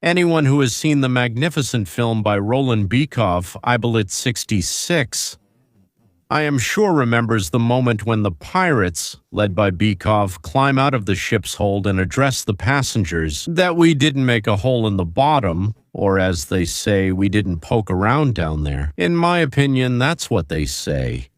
Anyone who has seen the magnificent film by Roland Bykov, Ibelit 66, I am sure remembers the moment when the pirates, led by Bykov, climb out of the ship's hold and address the passengers that we didn't make a hole in the bottom, or as they say, we didn't poke around down there. In my opinion, that's what they say.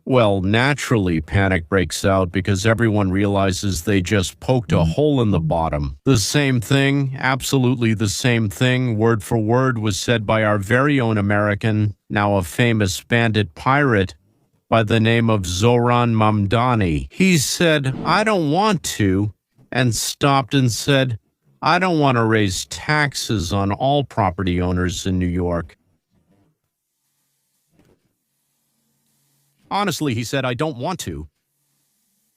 Well, naturally, panic breaks out because everyone realizes they just poked a hole in the bottom. The same thing, absolutely the same thing, word for word, was said by our very own American, now a famous bandit pirate, by the name of Zoran Mamdani. He said, "I don't want to," and stopped and said, "I don't want to raise taxes on all property owners in New York." Honestly, he said, "I don't want to."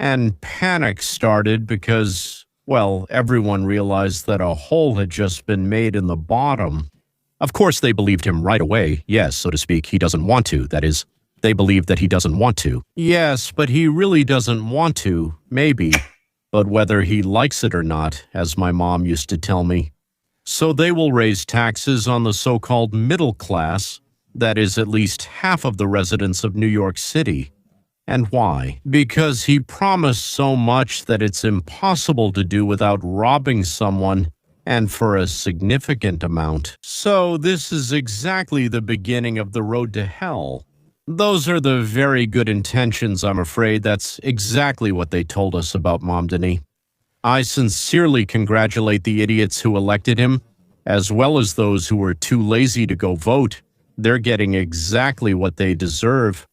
And panic started because, well, everyone realized that a hole had just been made in the bottom. Of course, they believed him right away. Yes, so to speak, he doesn't want to. That is, they believe that he doesn't want to. Yes, but he really doesn't want to, maybe. But whether he likes it or not, as my mom used to tell me. So they will raise taxes on the so-called middle class, that is at least half of the residents of New York City. And why? Because he promised so much that it's impossible to do without robbing someone, and for a significant amount. So this is exactly the beginning of the road to hell. Those are the very good intentions, I'm afraid. That's exactly what they told us about Mamdani. I sincerely congratulate the idiots who elected him, as well as those who were too lazy to go vote. They're getting exactly what they deserve.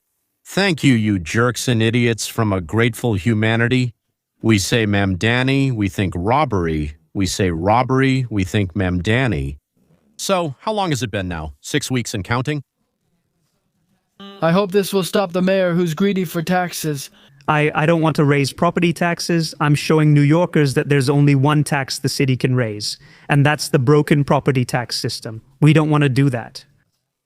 Thank you, you jerks and idiots from a grateful humanity. We say Mamdani, we think robbery. We say robbery, we think Mamdani. So, how long has it been now? 6 weeks and counting? I hope this will stop the mayor who's greedy for taxes. I don't want to raise property taxes. I'm showing New Yorkers that there's only one tax the city can raise, and that's the broken property tax system. We don't want to do that.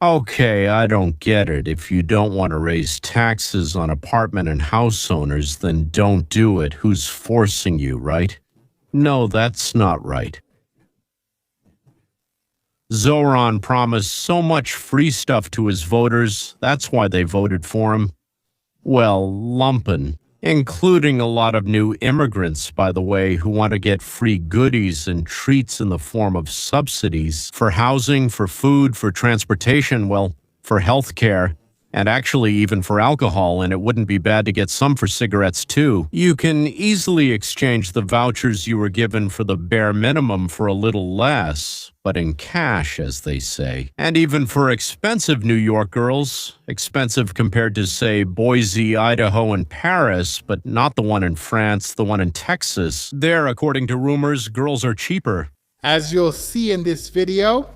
Okay, I don't get it. If you don't want to raise taxes on apartment and house owners, then don't do it. Who's forcing you, right? No, that's not right. Zoran promised so much free stuff to his voters, that's why they voted for him. Well, lumpen, including a lot of new immigrants, by the way, who want to get free goodies and treats in the form of subsidies for housing, for food, for transportation, well, for health care, and actually even for alcohol, and it wouldn't be bad to get some for cigarettes too. You can easily exchange the vouchers you were given for the bare minimum for a little less, but in cash, as they say. And even for expensive New York girls, expensive compared to, say, Boise, Idaho, and Paris, but not the one in France, the one in Texas. There, according to rumors, girls are cheaper. As you'll see in this video,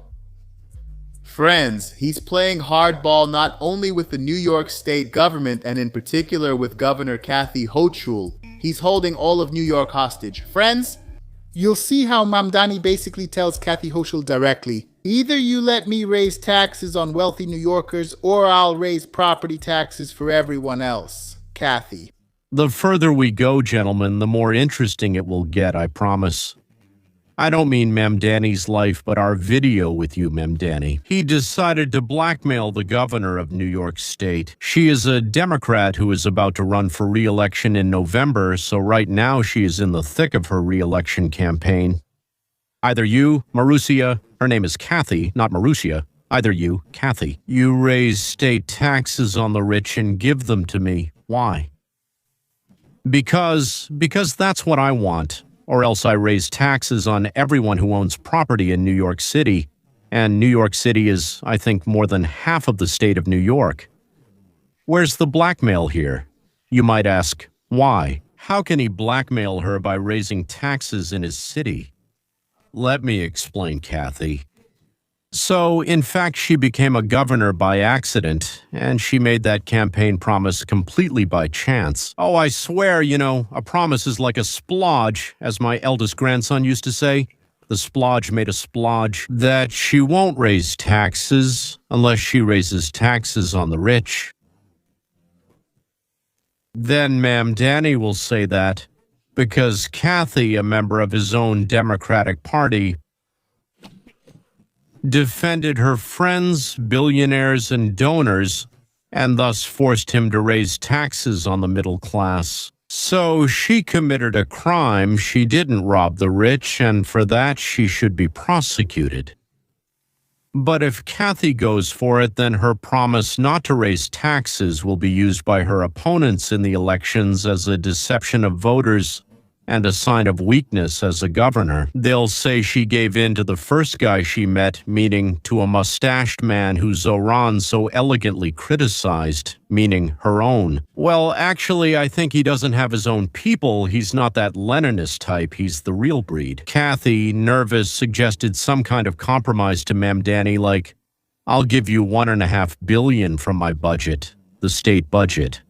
friends, he's playing hardball not only with the New York State government and in particular with Governor Kathy Hochul. He's holding all of New York hostage. Friends, you'll see how Mamdani basically tells Kathy Hochul directly, either you let me raise taxes on wealthy New Yorkers or I'll raise property taxes for everyone else. Kathy. The further we go, gentlemen, the more interesting it will get, I promise. I don't mean Mamdani's life, but our video with you, Mamdani. He decided to blackmail the governor of New York State. She is a Democrat who is about to run for re-election in November, so right now she is in the thick of her re-election campaign. Either you, Marussia, her name is Kathy, not Marussia. Either you, Kathy, you raise state taxes on the rich and give them to me. Why? Because that's what I want. Or else I raise taxes on everyone who owns property in New York City. And New York City is, I think, more than half of the state of New York. Where's the blackmail here? You might ask, why? How can he blackmail her by raising taxes in his city? Let me explain, Kathy. So, in fact, she became a governor by accident, and she made that campaign promise completely by chance. Oh, I swear, a promise is like a splodge, as my eldest grandson used to say. The splodge made a splodge. That she won't raise taxes unless she raises taxes on the rich. Then Mamdani will say that, because Kathy, a member of his own Democratic Party, defended her friends, billionaires, and donors, and thus forced him to raise taxes on the middle class. So she committed a crime. She didn't rob the rich, and for that she should be prosecuted. But if Kathy goes for it, then her promise not to raise taxes will be used by her opponents in the elections as a deception of voters and a sign of weakness as a governor. They'll say she gave in to the first guy she met, meaning to a mustached man who Zoran so elegantly criticized, meaning her own. Well, actually, I think he doesn't have his own people. He's not that Leninist type. He's the real breed. Kathy, nervous, suggested some kind of compromise to Mamdani, like, I'll give you $1.5 billion from my budget, the state budget.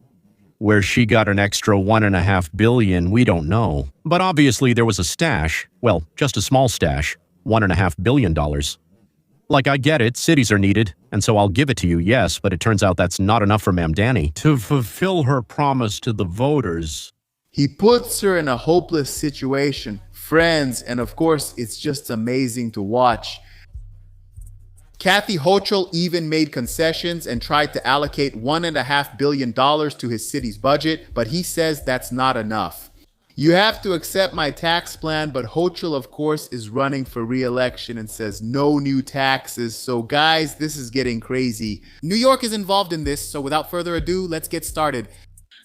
Where she got an extra $1.5 billion, we don't know. But obviously there was a stash, well, just a small stash, $1.5 billion. Like, I get it, cities are needed, and so I'll give it to you, yes, but it turns out that's not enough for Mamdani. To fulfill her promise to the voters, He puts her in a hopeless situation. Friends, and of course, it's just amazing to watch. Kathy Hochul even made concessions and tried to allocate $1.5 billion to his city's budget, but he says that's not enough. You have to accept my tax plan, but Hochul, of course, is running for re-election and says no new taxes. So guys, this is getting crazy. New York is involved in this, so without further ado, let's get started.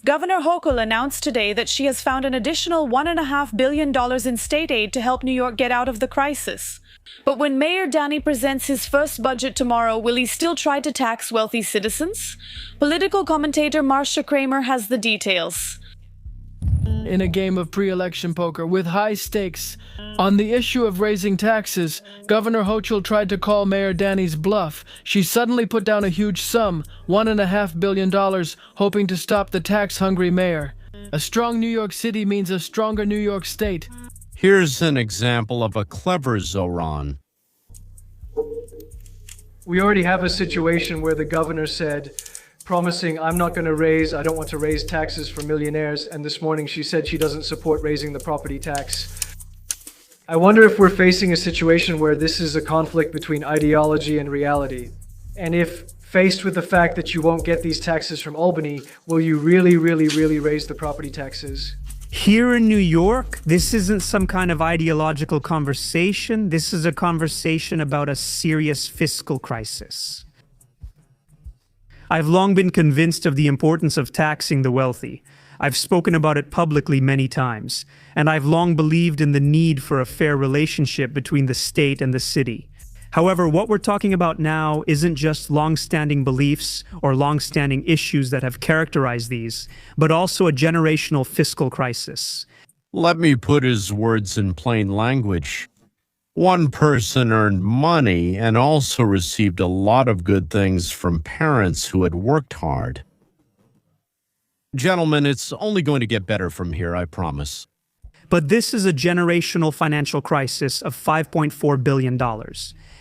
Governor Hochul announced today that she has found an additional $1.5 billion in state aid to help New York get out of the crisis. But when Mayor Danny presents his first budget tomorrow, will he still try to tax wealthy citizens? Political commentator Marsha Kramer has the details. In a game of pre-election poker with high stakes, on the issue of raising taxes, Governor Hochul tried to call Mayor Danny's bluff. She suddenly put down a huge sum, $1.5 billion, hoping to stop the tax-hungry mayor. A strong New York City means a stronger New York State. here's an example of a clever Zoran. We already have a situation where the governor said, promising, I don't want to raise taxes for millionaires, and this morning she said she doesn't support raising the property tax. I wonder if we're facing a situation where this is a conflict between ideology and reality. And if faced with the fact that you won't get these taxes from Albany, will you really raise the property taxes? Here in New York, this isn't some kind of ideological conversation. This is a conversation about a serious fiscal crisis. I've long been convinced of the importance of taxing the wealthy. I've spoken about it publicly many times, and I've long believed in the need for a fair relationship between the state and the city. However, what we're talking about now isn't just long-standing beliefs or long-standing issues that have characterized these, but also a generational fiscal crisis. Let me put his words in plain language. One person earned money and also received a lot of good things from parents who had worked hard. Gentlemen, it's only going to get better from here, I promise. But this is a generational financial crisis of $5.4 billion.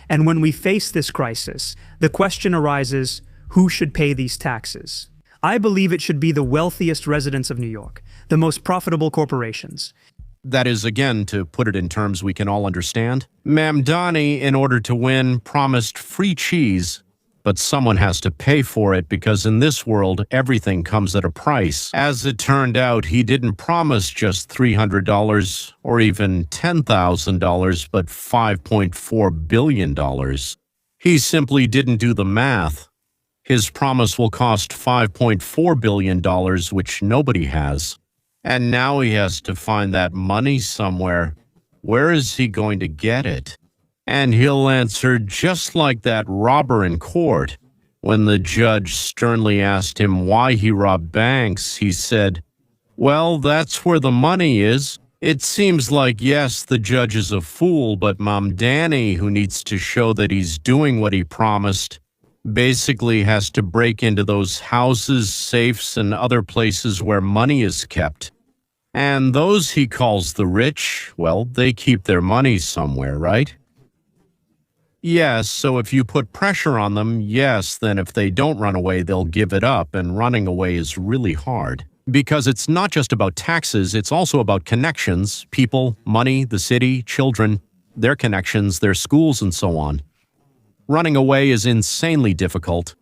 And when we face this crisis, the question arises, who should pay these taxes? I believe it should be the wealthiest residents of New York, the most profitable corporations. That is, again, to put it in terms we can all understand. Mamdani, in order to win, promised free cheese, but someone has to pay for it because in this world, everything comes at a price. As it turned out, he didn't promise just $300 or even $10,000, but $5.4 billion. He simply didn't do the math. His promise will cost $5.4 billion, which nobody has. And now he has to find that money somewhere. Where is he going to get it? And he'll answer just like that robber in court. When the judge sternly asked him why he robbed banks, he said, "Well, that's where the money is." It seems like, yes, the judge is a fool, but Mamdani, who needs to show that he's doing what he promised, basically has to break into those houses, safes, and other places where money is kept. And those he calls the rich, well, they keep their money somewhere, right? Yes, so if you put pressure on them, yes, then if they don't run away, they'll give it up, and running away is really hard. Because it's not just about taxes, it's also about connections, people, money, the city, children, their connections, their schools, and so on. Running away is insanely difficult.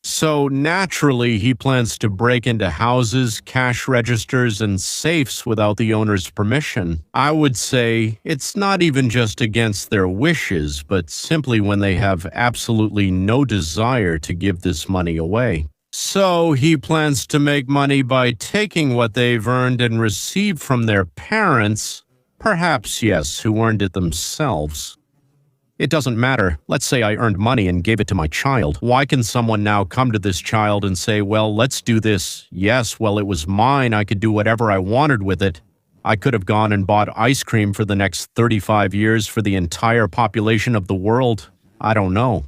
So naturally, he plans to break into houses, cash registers, and safes without the owner's permission. I would say it's not even just against their wishes, but simply when they have absolutely no desire to give this money away. So he plans to make money by taking what they've earned and received from their parents, perhaps, yes, who earned it themselves. It doesn't matter. Let's say I earned money and gave it to my child. Why can someone now come to this child and say, well, let's do this. Yes, well, it was mine. I could do whatever I wanted with it. I could have gone and bought ice cream for the next 35 years for the entire population of the world. I don't know.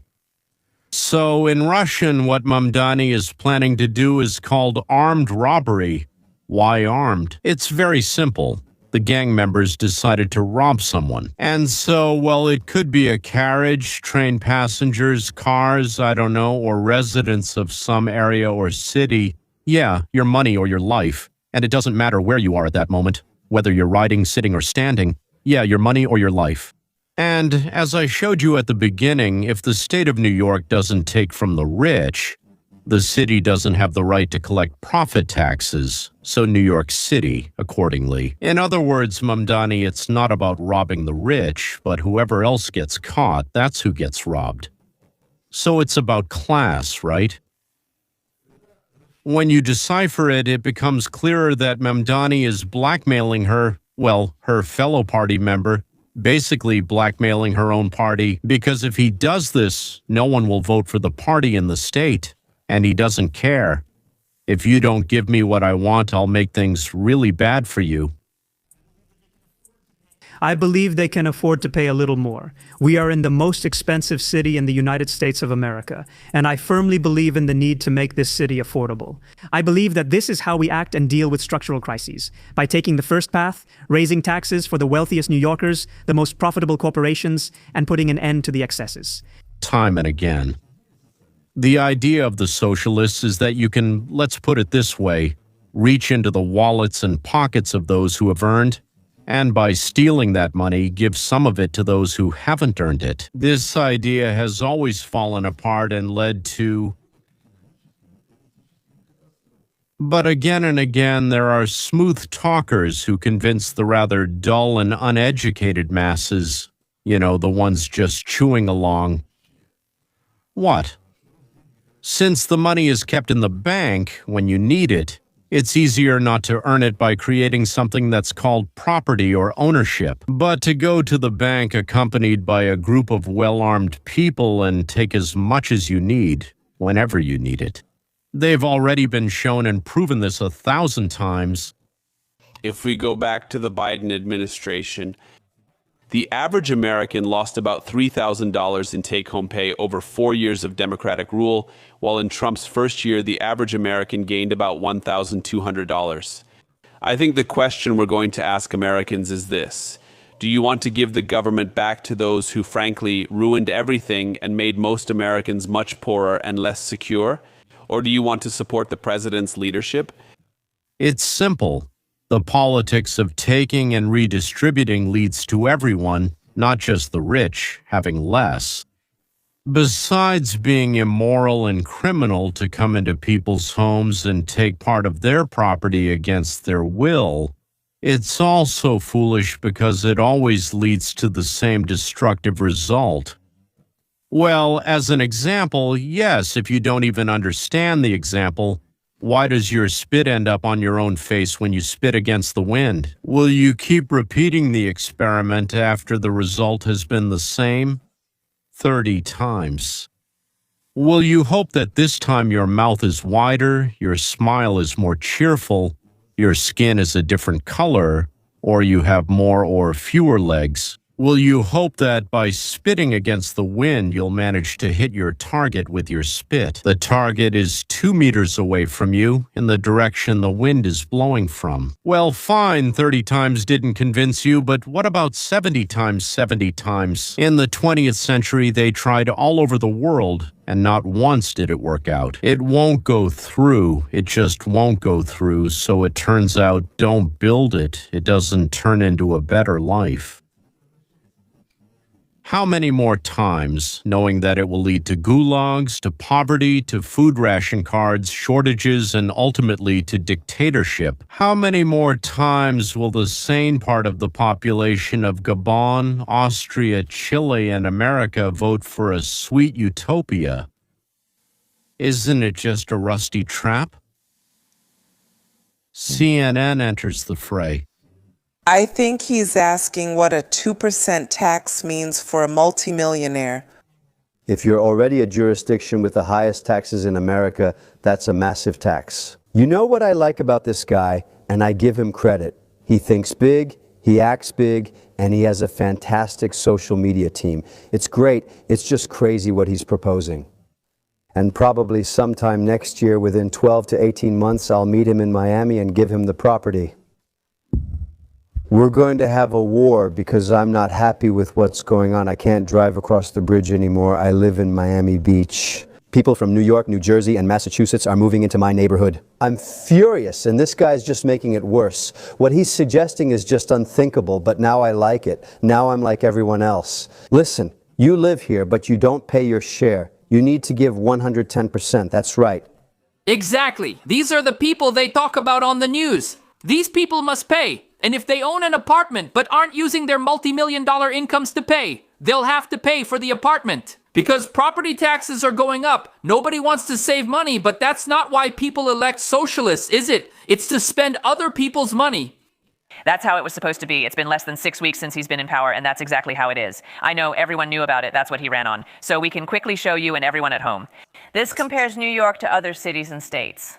So in Russian, what Mamdani is planning to do is called armed robbery. Why armed? It's very simple. The gang members decided to rob someone. And so, well, it could be a carriage, train passengers, cars, I don't know, or residents of some area or city. Yeah, your money or your life. And it doesn't matter where you are at that moment, whether you're riding, sitting, or standing. Yeah, your money or your life. And as I showed you at the beginning, if the state of New York doesn't take from the rich, the city doesn't have the right to collect profit taxes, so New York City, accordingly. In other words, Mamdani, it's not about robbing the rich, but whoever else gets caught, that's who gets robbed. So it's about class, right? When you decipher it, it becomes clearer that Mamdani is blackmailing her, well, her fellow party member, basically blackmailing her own party, because if he does this, no one will vote for the party in the state. And he doesn't care. If you don't give me what I want, I'll make things really bad for you. I believe they can afford to pay a little more. We are in the most expensive city in the United States of America, and I firmly believe in the need to make this city affordable. I believe that this is how we act and deal with structural crises, by taking the first path, raising taxes for the wealthiest New Yorkers, the most profitable corporations, and putting an end to the excesses. Time and again. The idea of the socialists is that you can, let's put it this way, reach into the wallets and pockets of those who have earned, and by stealing that money, give some of it to those who haven't earned it. This idea has always fallen apart and led to... But again and again, there are smooth talkers who convince the rather dull and uneducated masses, you know, the ones just chewing along. What? Since the money is kept in the bank when you need it, it's easier not to earn it by creating something that's called property or ownership, but to go to the bank accompanied by a group of well-armed people and take as much as you need, whenever you need it. They've already been shown and proven this 1,000 times. If we go back to the Biden administration, the average American lost about $3,000 in take-home pay over 4 years of Democratic rule, while in Trump's first year, the average American gained about $1,200. I think the question we're going to ask Americans is this: do you want to give the government back to those who frankly ruined everything and made most Americans much poorer and less secure? Or do you want to support the president's leadership? It's simple. The politics of taking and redistributing leads to everyone, not just the rich, having less. Besides being immoral and criminal to come into people's homes and take part of their property against their will, it's also foolish because it always leads to the same destructive result. Well, as an example, yes, if you don't even understand the example, why does your spit end up on your own face when you spit against the wind? Will you keep repeating the experiment after the result has been the same? 30 times. Will you hope that this time your mouth is wider, your smile is more cheerful, your skin is a different color, or you have more or fewer legs? Will you hope that by spitting against the wind, you'll manage to hit your target with your spit? The target is 2 meters away from you, in the direction the wind is blowing from. Well, fine, 30 times didn't convince you, but what about 70 times 70 times? In the 20th century, they tried all over the world, and not once did it work out. It won't go through. It just won't go through, so it turns out, don't build it. It doesn't turn into a better life. How many more times, knowing that it will lead to gulags, to poverty, to food ration cards, shortages, and ultimately to dictatorship? How many more times will the sane part of the population of Gabon, Austria, Chile, and America vote for a sweet utopia? Isn't it just a rusty trap? CNN enters the fray. I think he's asking what a 2% tax means for a multimillionaire. If you're already a jurisdiction with the highest taxes in America, that's a massive tax. You know what I like about this guy, and I give him credit. He thinks big, he acts big, and he has a fantastic social media team. It's great, it's just crazy what he's proposing. And probably sometime next year, within 12 to 18 months, I'll meet him in Miami and give him the property. We're going to have a war because I'm not happy with what's going on. I can't drive across the bridge anymore. I live in Miami Beach. People from New York, New Jersey, and Massachusetts are moving into my neighborhood. I'm furious, and this guy's just making it worse. What he's suggesting is just unthinkable, but now I like it. Now I'm like everyone else. Listen, you live here, but you don't pay your share. You need to give 110%. That's right. Exactly. These are the people they talk about on the news. These people must pay. And if they own an apartment but aren't using their multi-million-dollar incomes to pay, they'll have to pay for the apartment. Because property taxes are going up. Nobody wants to save money, but that's not why people elect socialists, is it? It's to spend other people's money. That's how it was supposed to be. It's been less than 6 weeks since he's been in power, and that's exactly how it is. I know everyone knew about it. That's what he ran on. So we can quickly show you and everyone at home. This compares New York to other cities and states.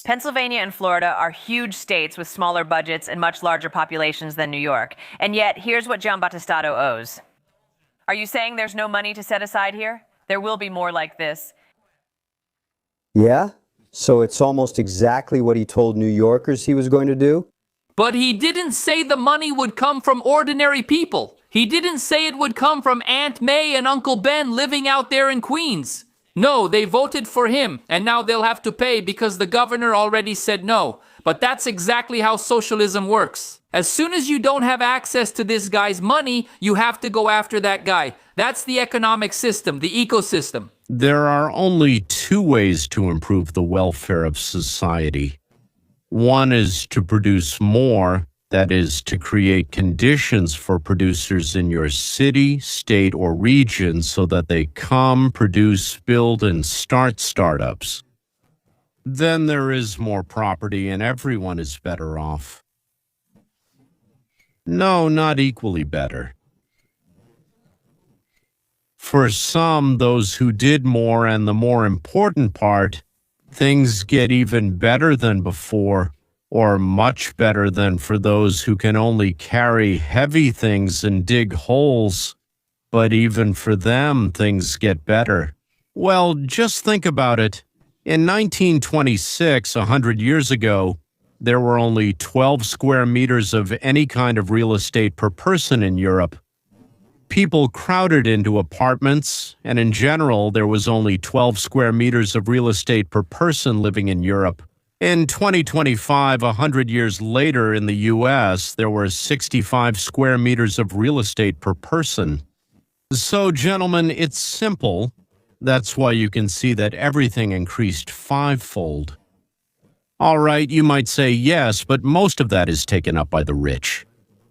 Pennsylvania and Florida are huge states with smaller budgets and much larger populations than New York. And yet, here's what Gian Battistado owes. Are you saying there's no money to set aside here? There will be more like this. Yeah? So it's almost exactly what he told New Yorkers he was going to do? But he didn't say the money would come from ordinary people. He didn't say it would come from Aunt May and Uncle Ben living out there in Queens. No, they voted for him, and now they'll have to pay because the governor already said no. But that's exactly how socialism works. As soon as you don't have access to this guy's money, you have to go after that guy. That's the economic system, the ecosystem. There are only two ways to improve the welfare of society. One is to produce more, that is, to create conditions for producers in your city, state, or region so that they come, produce, build, and start startups. Then there is more property and everyone is better off. No, not equally better. For some, those who did more, and the more important part, things get even better than before, or much better than for those who can only carry heavy things and dig holes. But even for them, things get better. Well, just think about it. In 1926, 100 years ago, there were only 12 square meters of any kind of real estate per person in Europe. People crowded into apartments, and in general, there was only 12 square meters of real estate per person living in Europe. In 2025, 100 years later in the U.S., there were 65 square meters of real estate per person. So, gentlemen, it's simple. That's why you can see that everything increased fivefold. All right, you might say yes, but most of that is taken up by the rich.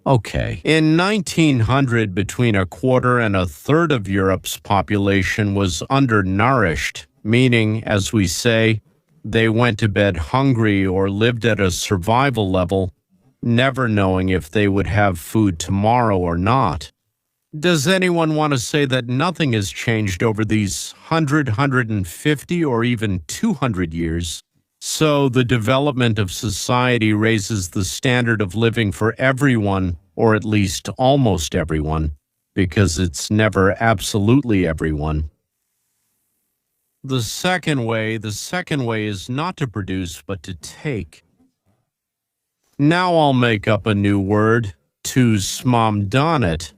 Okay. In 1900, between a quarter and a third of Europe's population was undernourished, meaning, as we say, they went to bed hungry or lived at a survival level, never knowing if they would have food tomorrow or not. Does anyone want to say that nothing has changed over these 100, 150, or even 200 years? So the development of society raises the standard of living for everyone, or at least almost everyone, because it's never absolutely everyone. The second way is not to produce, but to take. Now I'll make up a new word, to Mamdani,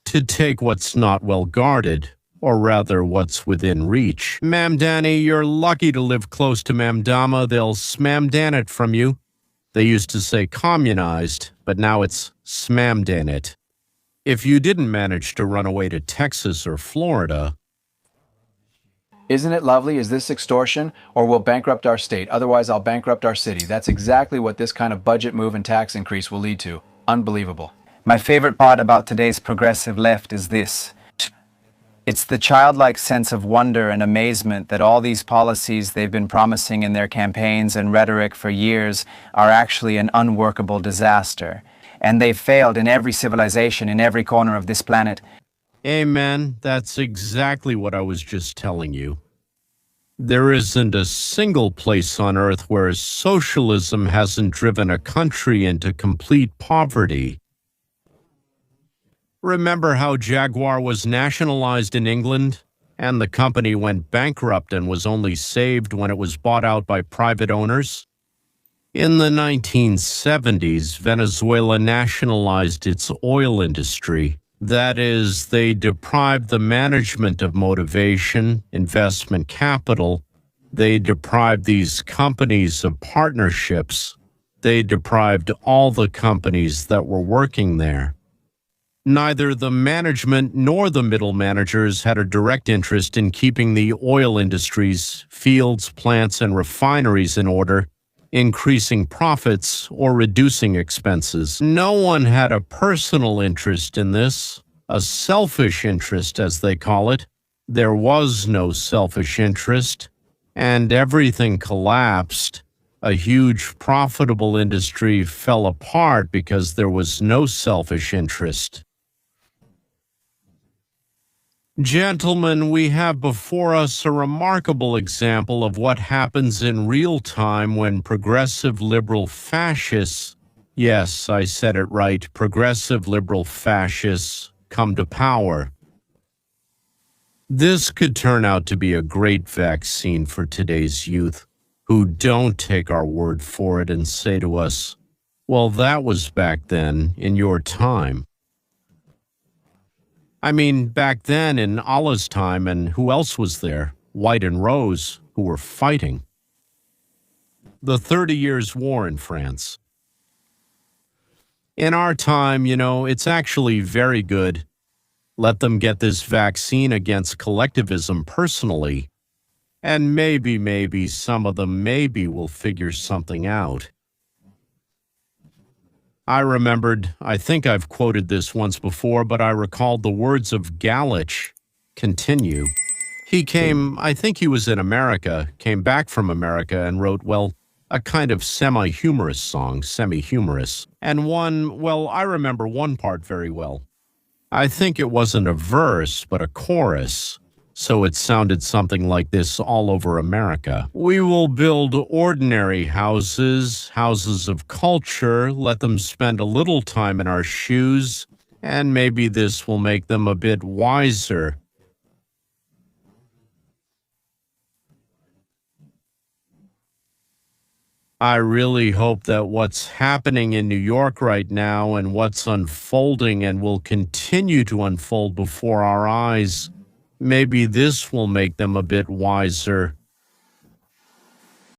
to take what's not well guarded, or rather what's within reach. Mamdani, you're lucky to live close to Mamdama. They'll smamdan it from you. They used to say communized, but now it's smamdan it. If you didn't manage to run away to Texas or Florida, Isn't it lovely? Is this extortion? Or we'll bankrupt our state. Otherwise, I'll bankrupt our city. That's exactly what this kind of budget move and tax increase will lead to. Unbelievable. My favorite part about today's progressive left is this. It's the childlike sense of wonder and amazement that all these policies they've been promising in their campaigns and rhetoric for years are actually an unworkable disaster. And they've failed in every civilization in every corner of this planet. amen, that's exactly what I was just telling you. There isn't a single place on earth where socialism hasn't driven a country into complete poverty. Remember how Jaguar was nationalized in England, and the company went bankrupt and was only saved when it was bought out by private owners? In the 1970s, Venezuela nationalized its oil industry. That is, they deprived the management of motivation, investment capital. They deprived these companies of partnerships. They deprived all the companies that were working there. Neither the management nor the middle managers had a direct interest in keeping the oil industries, fields, plants, and refineries in order, increasing profits or reducing expenses. No one had a personal interest in this, a selfish interest as they call it. There was no selfish interest, and everything collapsed. A huge profitable industry fell apart because there was no selfish interest. Gentlemen, we have before us a remarkable example of what happens in real time when progressive liberal fascists, yes, I said it right, progressive liberal fascists, come to power. This could turn out to be a great vaccine for today's youth, who don't take our word for it and say to us, well, that was back then, in your time. I mean, back then in Allah's time, and who else was there? White and Rose, who were fighting. The 30 Years' War in France. In our time, it's actually very good. Let them get this vaccine against collectivism personally, and maybe some of them will figure something out. I remembered, I think I've quoted this once before, but I recalled the words of Galich. Continue. He came, I think he was in America, came back from America and wrote, well, a kind of semi-humorous song, semi-humorous. And I remember one part very well. I think it wasn't a verse, but a chorus. So it sounded something like this all over America. We will build ordinary houses, houses of culture, let them spend a little time in our shoes, and maybe this will make them a bit wiser. I really hope that what's happening in New York right now and what's unfolding and will continue to unfold before our eyes, maybe this will make them a bit wiser.